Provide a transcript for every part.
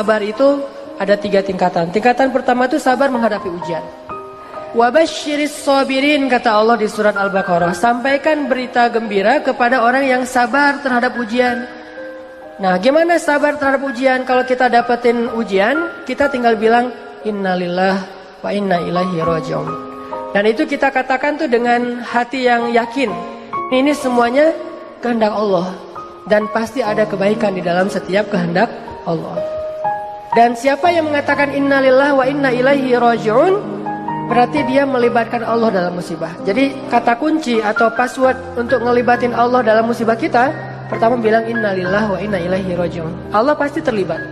sabar itu ada 3 tingkatan. Tingkatan pertama itu sabar menghadapi ujian. Wabasyiris sabirin, kata Allah di surat Al-Baqarah. Sampaikan berita gembira kepada orang yang sabar terhadap ujian. Nah, gimana sabar terhadap ujian? Kalau kita dapetin ujian, kita tinggal bilang innalillah wa inna ilaihi raji'un. Dan itu kita katakan tuh dengan hati yang yakin. Ini semuanya kehendak Allah. Dan pasti ada kebaikan di dalam setiap kehendak Allah. Dan siapa yang mengatakan innalillah wa inna ilaihi raji'un, berarti dia melibatkan Allah dalam musibah. Jadi kata kunci atau password untuk ngelibatin Allah dalam musibah kita, pertama bilang innalillah wa inna ilaihi raji'un. Allah pasti terlibat.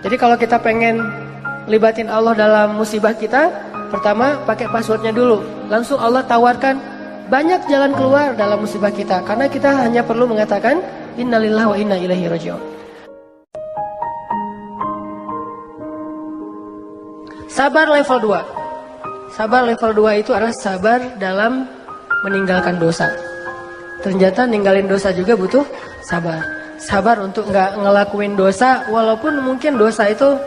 Jadi kalau kita pengen libatin Allah dalam musibah kita, pertama pakai passwordnya dulu. Langsung Allah tawarkan banyak jalan keluar dalam musibah kita. Karena kita hanya perlu mengatakan innalillah wa inna ilaihi raji'un. Sabar level 2. Sabar level 2 itu adalah sabar dalam meninggalkan dosa. Ternyata ninggalin dosa juga butuh sabar. Sabar untuk nggak ngelakuin dosa, walaupun mungkin dosa itu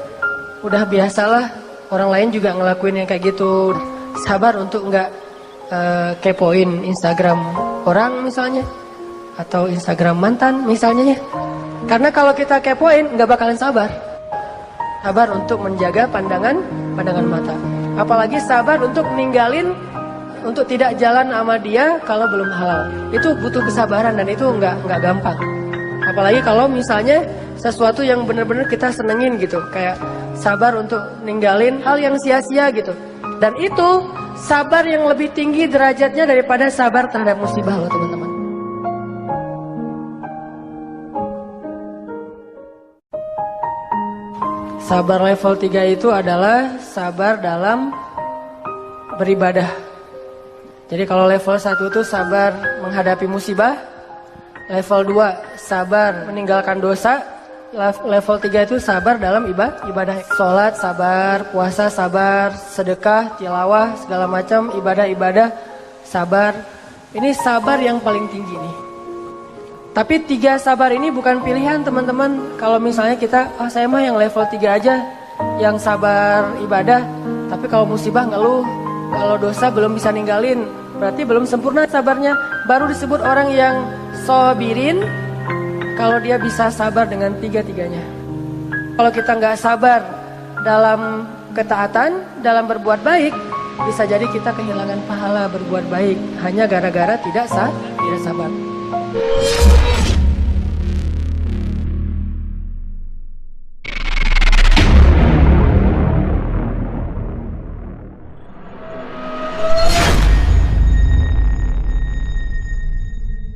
udah biasalah, orang lain juga ngelakuin yang kayak gitu. Sabar untuk nggak kepoin Instagram orang misalnya, atau Instagram mantan misalnya ya. Karena kalau kita kepoin nggak bakalan sabar. Sabar untuk menjaga pandangan mata. Apalagi sabar untuk ninggalin, untuk tidak jalan sama dia kalau belum halal. Itu butuh kesabaran dan itu nggak gampang. Apalagi kalau misalnya sesuatu yang benar-benar kita senengin gitu, kayak sabar untuk ninggalin hal yang sia-sia gitu. Dan itu sabar yang lebih tinggi derajatnya daripada sabar terhadap musibah loh teman-teman. Sabar level 3 itu adalah sabar dalam beribadah. Jadi kalau level 1 itu sabar menghadapi musibah, level 2 sabar meninggalkan dosa, level 3 itu sabar dalam ibadah. Sholat sabar, puasa sabar, sedekah, tilawah, segala macam ibadah-ibadah sabar. Ini sabar yang paling tinggi nih. Tapi 3 sabar ini bukan pilihan teman-teman. Kalau misalnya kita, saya mah yang level 3 aja, yang sabar ibadah. Tapi kalau musibah ngeluh, kalau dosa belum bisa ninggalin, berarti belum sempurna sabarnya. Baru disebut orang yang sabirin, kalau dia bisa sabar dengan 3-tiganya. Kalau kita nggak sabar dalam ketaatan, dalam berbuat baik, bisa jadi kita kehilangan pahala berbuat baik hanya gara-gara tidak sabar.